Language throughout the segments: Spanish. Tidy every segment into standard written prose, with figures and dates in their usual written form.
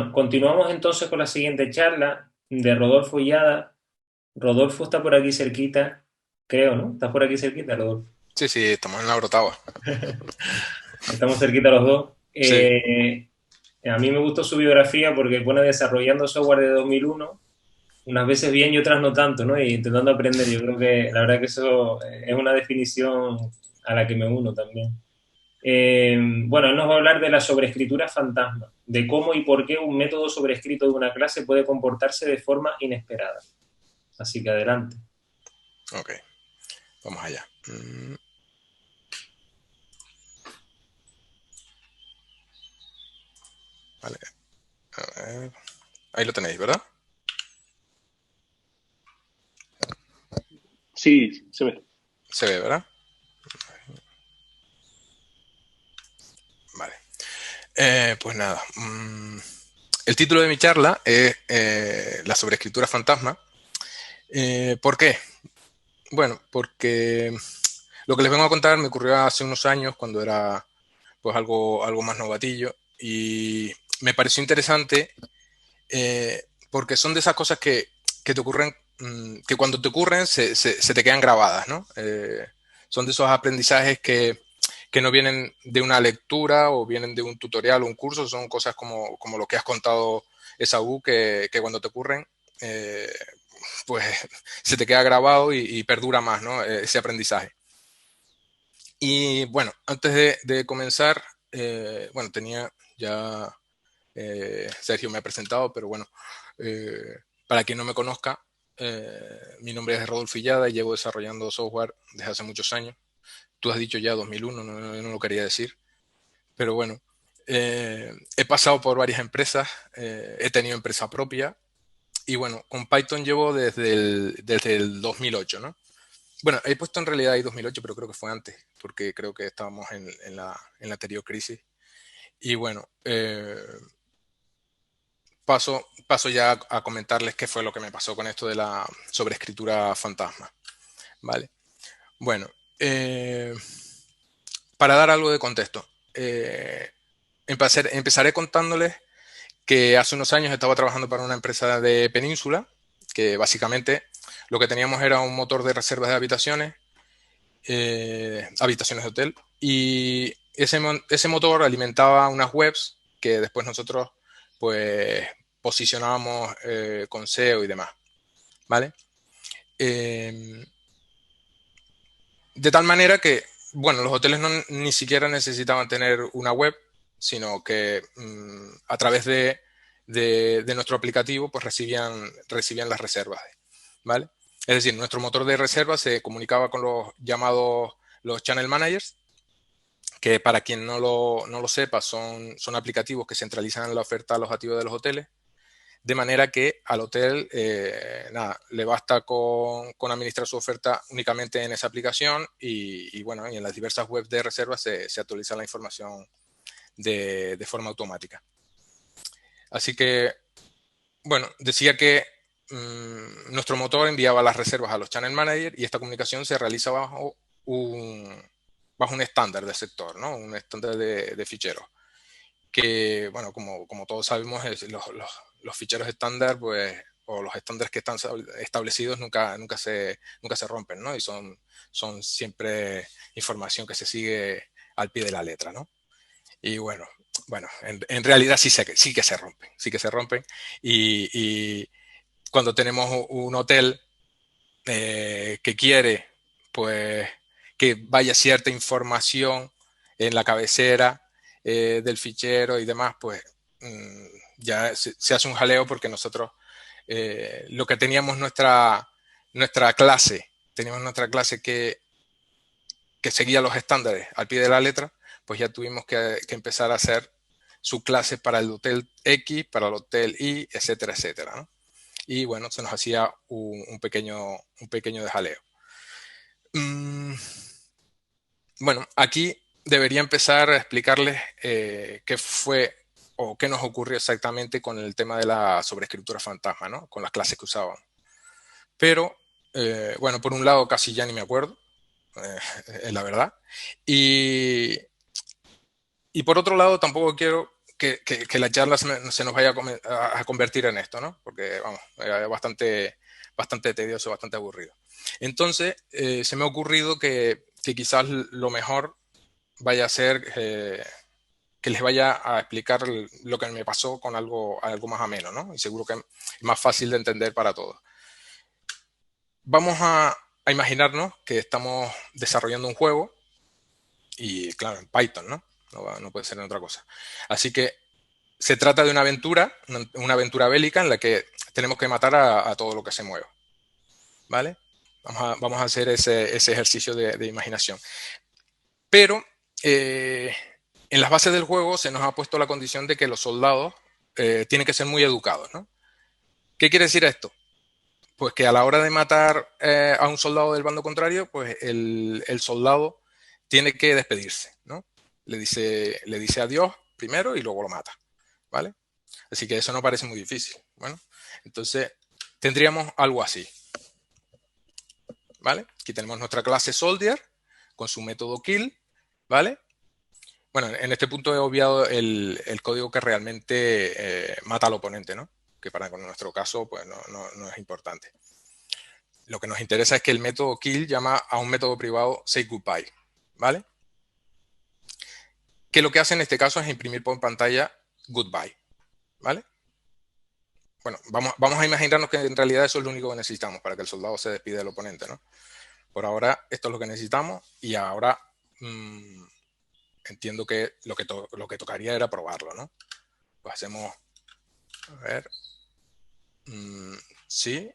Bueno, continuamos entonces con la siguiente charla de Rodolfo Illada. Rodolfo está por aquí cerquita, creo, ¿no? ¿Estás por aquí cerquita, Rodolfo? Sí, sí, estamos en la Orotava. Estamos cerquita los dos. Sí, A mí me gustó su biografía porque pone desarrollando software de 2001, unas veces bien y otras no tanto, ¿no? Y intentando aprender. Yo creo que la verdad que eso es una definición a la que me uno también. Bueno, él nos va a hablar de la sobreescritura fantasma, de cómo y por qué un método sobrescrito de una clase puede comportarse de forma inesperada. Así que adelante. ok, vamos allá. Vale, a ver. Ahí lo tenéis, ¿verdad? Sí, se ve. Se ve, ¿verdad? Vale. Pues nada. El título de mi charla es La sobreescritura fantasma. ¿Por qué? Bueno, porque lo que les vengo a contar me ocurrió hace unos años cuando era pues algo más novatillo y me pareció interesante porque son de esas cosas que te ocurren, que cuando te ocurren se te quedan grabadas, ¿no? Son de esos aprendizajes que no vienen de una lectura o vienen de un tutorial o un curso, son cosas como lo que has contado, Esaú, que cuando te ocurren, eh, pues se te queda grabado y perdura más, ¿no? Ese aprendizaje. Y bueno, antes de comenzar, bueno, tenía ya Sergio me ha presentado, pero bueno, para quien no me conozca, mi nombre es Rodolfo Illada y llevo desarrollando software desde hace muchos años. Tú has dicho ya 2001, no lo quería decir, pero bueno, he pasado por varias empresas, he tenido empresa propia y bueno, con Python llevo desde el 2008, ¿no? Bueno, he puesto en realidad ahí 2008, pero creo que fue antes, porque creo que estábamos en la anterior crisis. Y bueno, paso ya a comentarles qué fue lo que me pasó con esto de la sobreescritura fantasma. ¿Vale? Bueno, eh, para dar algo de contexto, empezaré contándoles que hace unos años estaba trabajando para una empresa de Península, que básicamente lo que teníamos era un motor de reservas de habitaciones, habitaciones de hotel, y ese motor alimentaba unas webs que después nosotros pues posicionábamos con SEO y demás, ¿vale? Eh, de tal manera que, bueno, los hoteles ni siquiera necesitaban tener una web, sino que a través de nuestro aplicativo pues recibían las reservas, ¿vale? Es decir, nuestro motor de reservas se comunicaba con los llamados los channel managers, que para quien no lo sepa son aplicativos que centralizan la oferta alojativa de los hoteles, de manera que al hotel nada, le basta con administrar su oferta únicamente en esa aplicación y bueno, y en las diversas webs de reservas se actualiza la información de forma automática. Así que, bueno, decía que nuestro motor enviaba las reservas a los channel managers y esta comunicación se realiza bajo un estándar del sector, ¿no? Un estándar de ficheros. Que, bueno, como todos sabemos, los ficheros estándar, pues, o los estándares que están establecidos nunca se rompen, ¿no? Y son siempre información que se sigue al pie de la letra, ¿no? Y bueno, en realidad sí que se rompen. Y cuando tenemos un hotel que quiere, pues, que vaya cierta información en la cabecera del fichero y demás, pues mm, ya se hace un jaleo porque nosotros lo que teníamos nuestra clase que seguía los estándares al pie de la letra, pues ya tuvimos que empezar a hacer su clase para el hotel X, para el hotel Y, etcétera, etcétera, ¿no? Y bueno, se nos hacía un pequeño de jaleo. Mm, bueno, aquí debería empezar a explicarles qué fue o qué nos ocurrió exactamente con el tema de la sobreescritura fantasma, ¿no? Con las clases que usábamos. Pero, bueno, por un lado casi ya ni me acuerdo, es la verdad. Y, y por otro lado tampoco quiero que la charla se nos vaya a convertir en esto, ¿no? Porque, vamos, es bastante tedioso, bastante aburrido. Entonces, se me ha ocurrido que quizás lo mejor vaya a ser que les vaya a explicar lo que me pasó con algo más ameno, ¿no? Y seguro que es más fácil de entender para todos. Vamos a imaginarnos que estamos desarrollando un juego y, claro, en Python, ¿no? No puede ser en otra cosa. Así que se trata de una aventura bélica en la que tenemos que matar a todo lo que se mueva, ¿vale? Vamos a hacer ese ejercicio de imaginación. Pero en las bases del juego se nos ha puesto la condición de que los soldados tienen que ser muy educados, ¿no? ¿Qué quiere decir esto? Pues que a la hora de matar a un soldado del bando contrario, pues el soldado tiene que despedirse, ¿no? Le dice adiós primero y luego lo mata, ¿vale? Así que eso no parece muy difícil. Bueno, entonces tendríamos algo así, ¿vale? Aquí tenemos nuestra clase Soldier con su método kill, ¿vale? Bueno, en este punto he obviado el código que realmente mata al oponente, ¿no? Que para nuestro caso pues no es importante. Lo que nos interesa es que el método kill llama a un método privado say goodbye, ¿vale? Que lo que hace en este caso es imprimir por pantalla goodbye, ¿vale? Bueno, vamos a imaginarnos que en realidad eso es lo único que necesitamos para que el soldado se despide del oponente, ¿no? Por ahora esto es lo que necesitamos y ahora entiendo que lo que tocaría era probarlo, ¿no? Pues hacemos, a ver, sí,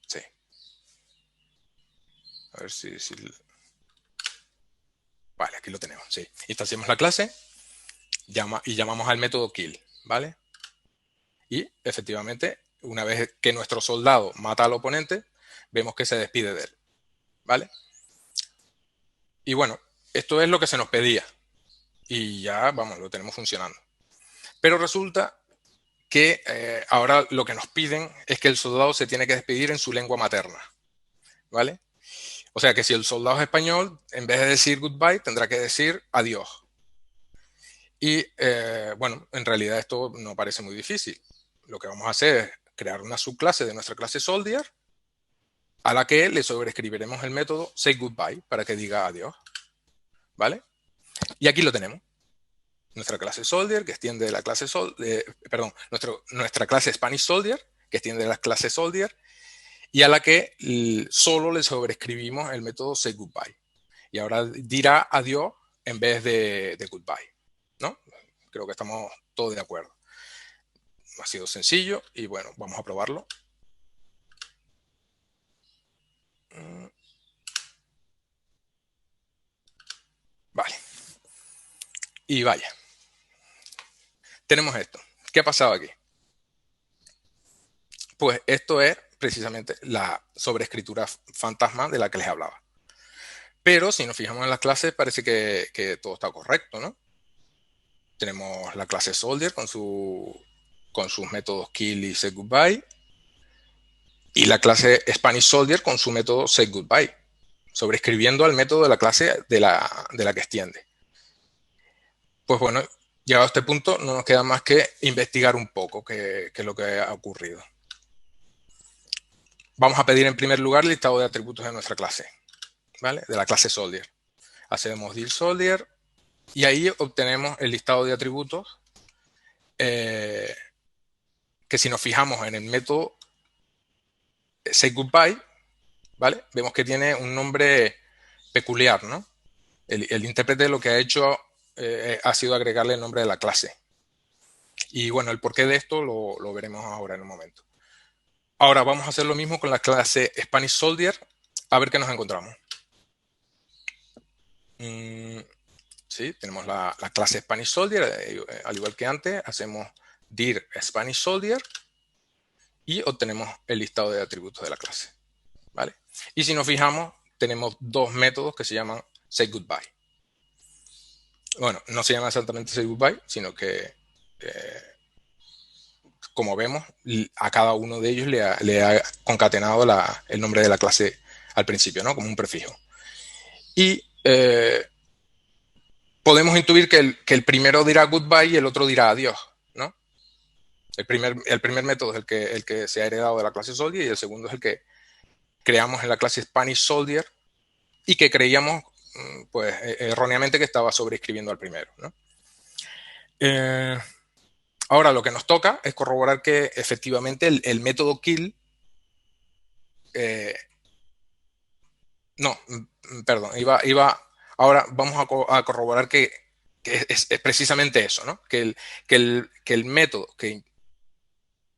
sí, a ver si vale, aquí lo tenemos, sí. Instanciamos la clase y llamamos al método kill, ¿vale? Y efectivamente, una vez que nuestro soldado mata al oponente, vemos que se despide de él, ¿vale? Y bueno, esto es lo que se nos pedía y ya, vamos, lo tenemos funcionando. Pero resulta que ahora lo que nos piden es que el soldado se tiene que despedir en su lengua materna, ¿vale? O sea que si el soldado es español, en vez de decir goodbye, tendrá que decir adiós. Y bueno, en realidad esto no parece muy difícil. Lo que vamos a hacer es crear una subclase de nuestra clase Soldier a la que le sobreescribiremos el método say goodbye para que diga adiós, ¿vale? Y aquí lo tenemos. Nuestra clase Soldier, que extiende la clase nuestra clase Spanish Soldier, que extiende la clase Soldier, y a la que solo le sobreescribimos el método say goodbye. Y ahora dirá adiós en vez de goodbye, ¿no? Creo que estamos todos de acuerdo. Ha sido sencillo y bueno, vamos a probarlo. Vale. Y vaya. Tenemos esto. ¿Qué ha pasado aquí? Pues esto es precisamente la sobreescritura fantasma de la que les hablaba. Pero si nos fijamos en las clases, parece que todo está correcto, ¿no? Tenemos la clase Soldier con sus métodos kill y say goodbye. Y la clase Spanish Soldier con su método say goodbye, sobreescribiendo al método de la clase de la que extiende. Pues bueno, llegado a este punto no nos queda más que investigar un poco qué es lo que ha ocurrido. Vamos a pedir en primer lugar el listado de atributos de nuestra clase, ¿vale? De la clase Soldier. Hacemos dir Soldier y ahí obtenemos el listado de atributos que si nos fijamos en el método say goodbye, ¿vale? Vemos que tiene un nombre peculiar, ¿no? El intérprete lo que ha hecho ha sido agregarle el nombre de la clase. Y bueno, el porqué de esto lo veremos ahora en un momento. Ahora vamos a hacer lo mismo con la clase Spanish Soldier, a ver qué nos encontramos. Sí, tenemos la clase Spanish Soldier, al igual que antes, hacemos dir Spanish Soldier y obtenemos el listado de atributos de la clase, ¿vale? Y si nos fijamos, tenemos dos métodos que se llaman say goodbye. Bueno, no se llama exactamente say goodbye, sino que como vemos, a cada uno de ellos le ha concatenado el nombre de la clase al principio, ¿no? Como un prefijo. Y podemos intuir que el primero dirá goodbye y el otro dirá adiós, ¿no? El primer método es el que se ha heredado de la clase Soldier y el segundo es el que creamos en la clase Spanish Soldier y que creíamos, pues, erróneamente que estaba sobreescribiendo al primero, ¿no? Ahora lo que nos toca es corroborar que efectivamente el método kill, no, perdón, ahora vamos a corroborar que es precisamente eso, ¿no? Que el método que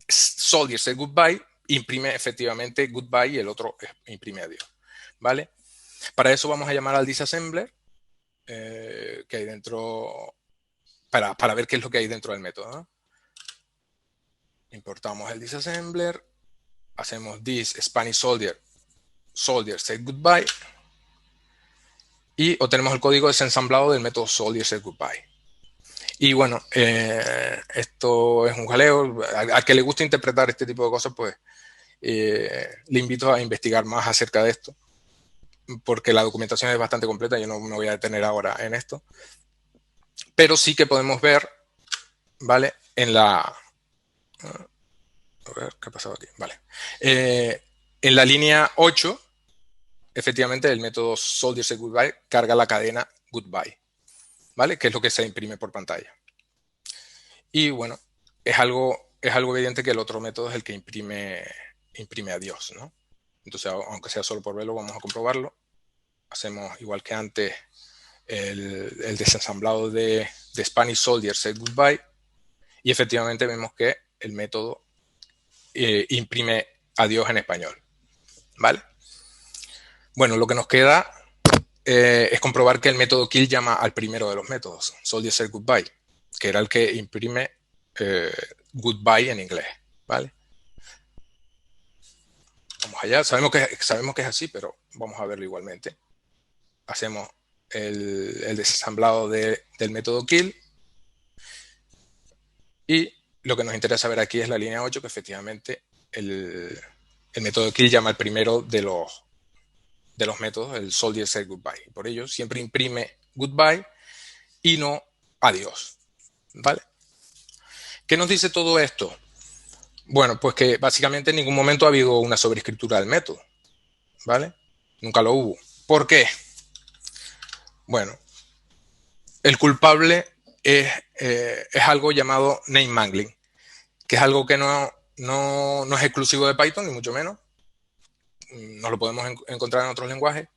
Soldier say goodbye imprime efectivamente goodbye y el otro imprime adiós, ¿vale? Para eso vamos a llamar al disassembler que hay dentro, para ver qué es lo que hay dentro del método, ¿no? Importamos el disassembler, hacemos this Spanish soldier say goodbye y obtenemos el código desensamblado del método soldier say goodbye. Y bueno, esto es un jaleo. A que le gusta interpretar este tipo de cosas, pues le invito a investigar más acerca de esto, porque la documentación es bastante completa. Yo no me voy a detener ahora en esto. Pero sí que podemos ver, ¿vale? En la... A ver, ¿qué ha pasado aquí? Vale. En la línea 8, efectivamente, el método soldier say goodbye carga la cadena goodbye, ¿vale? Que es lo que se imprime por pantalla. Y bueno, es algo evidente que el otro método es el que imprime adiós, ¿no? Entonces, aunque sea solo por verlo, vamos a comprobarlo. Hacemos igual que antes el desensamblado de Spanish Soldier say goodbye y efectivamente vemos que el método imprime adiós en español, ¿vale? Bueno, lo que nos queda es comprobar que el método kill llama al primero de los métodos, Soldier say goodbye, que era el que imprime goodbye en inglés, ¿vale? Vamos allá, sabemos que es así, pero vamos a verlo igualmente. Hacemos el desensamblado del método kill y lo que nos interesa ver aquí es la línea 8, que efectivamente el método kill llama al primero de los métodos, el soldier say goodbye. Por ello, siempre imprime goodbye y no adiós, ¿vale? ¿Qué nos dice todo esto? Bueno, pues que básicamente en ningún momento ha habido una sobreescritura del método, ¿vale? Nunca lo hubo. ¿Por qué? Bueno, el culpable es algo llamado name mangling, que es algo que no es exclusivo de Python, ni mucho menos. No lo podemos encontrar en otros lenguajes.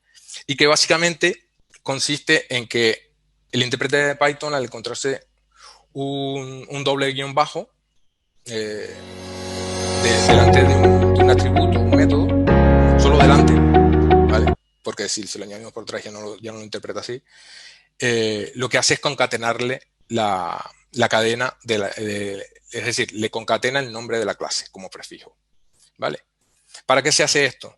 Y que básicamente consiste en que el intérprete de Python, al encontrarse un doble guión bajo delante de un atributo, un método, solo delante, ¿vale? Porque si lo añadimos por atrás ya no lo interpreta así. Lo que hace es concatenarle la cadena, es decir, le concatena el nombre de la clase como prefijo, ¿vale? ¿Para qué se hace esto?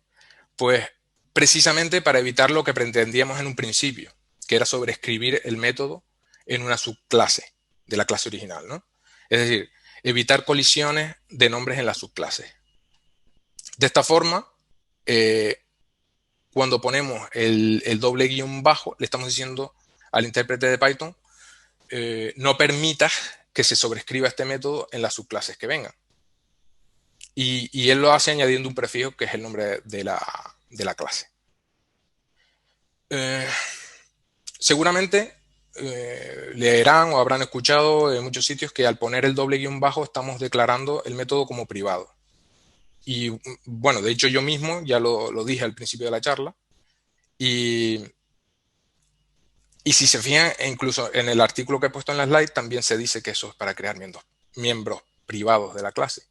Pues precisamente para evitar lo que pretendíamos en un principio, que era sobreescribir el método en una subclase de la clase original, ¿no? Es decir, evitar colisiones de nombres en las subclases. De esta forma, cuando ponemos el doble guión bajo, le estamos diciendo al intérprete de Python, no permitas que se sobrescriba este método en las subclases que vengan. Y él lo hace añadiendo un prefijo que es el nombre de la clase. Seguramente leerán o habrán escuchado en muchos sitios que al poner el doble guión bajo estamos declarando el método como privado. Y bueno, de hecho yo mismo ya lo dije al principio de la charla. Y si se fijan, incluso en el artículo que he puesto en la slide también se dice que eso es para crear miembros privados de la clase.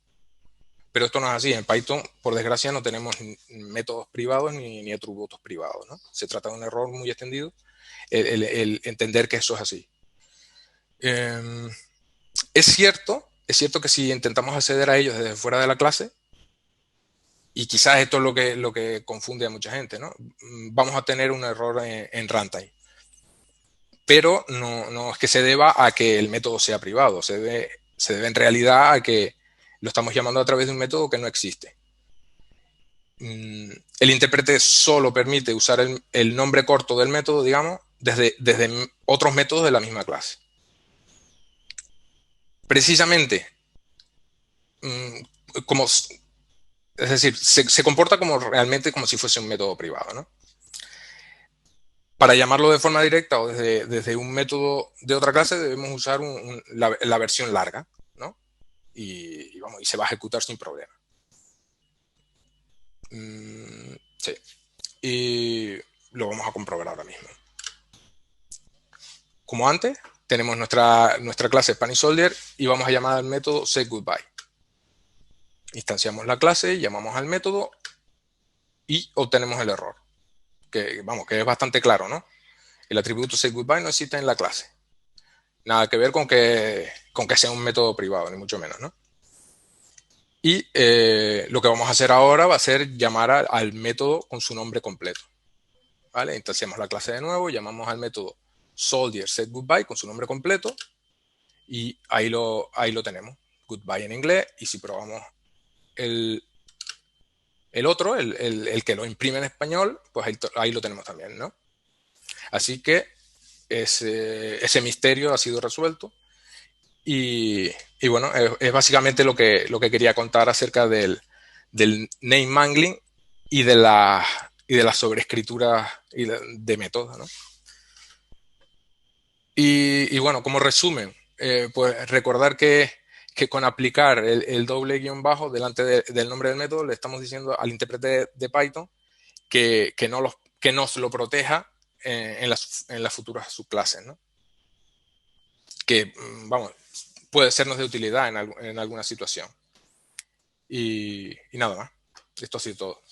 Pero esto no es así. En Python, por desgracia, no tenemos métodos privados ni atributos privados, ¿no? Se trata de un error muy extendido el entender que eso es así. Es cierto que si intentamos acceder a ellos desde fuera de la clase, y quizás esto es lo que confunde a mucha gente, ¿no? Vamos a tener un error en runtime. Pero no es que se deba a que el método sea privado, se debe en realidad a que lo estamos llamando a través de un método que no existe. El intérprete solo permite usar el nombre corto del método, digamos, desde otros métodos de la misma clase. Precisamente, como, es decir, se comporta como realmente como si fuese un método privado, ¿no? Para llamarlo de forma directa o desde un método de otra clase debemos usar la versión larga, ¿no? Y se va a ejecutar sin problema. Sí. Y lo vamos a comprobar ahora mismo. Como antes, tenemos nuestra clase Spanish Soldier y vamos a llamar al método setGoodbye. Instanciamos la clase, llamamos al método y obtenemos el error. Que es bastante claro, ¿no? El atributo setGoodbye no existe en la clase. Nada que ver con que sea un método privado, ni mucho menos, ¿no? Y lo que vamos a hacer ahora va a ser llamar al método con su nombre completo. ¿Vale? Instanciamos la clase de nuevo, llamamos al método soldier setGoodbye con su nombre completo y ahí lo tenemos. Goodbye en inglés, y si probamos el otro, el que lo imprime en español, pues ahí lo tenemos también, ¿no? Así que ese misterio ha sido resuelto. Y bueno, es básicamente lo que quería contar acerca del name mangling y de la sobreescritura de métodos, ¿no? Y bueno, como resumen, pues recordar que con aplicar el doble guión bajo delante del nombre del método le estamos diciendo al intérprete de Python que nos lo proteja en las futuras subclases, ¿no? Que, puede sernos de utilidad en alguna situación. Y nada más. Esto ha sido todo.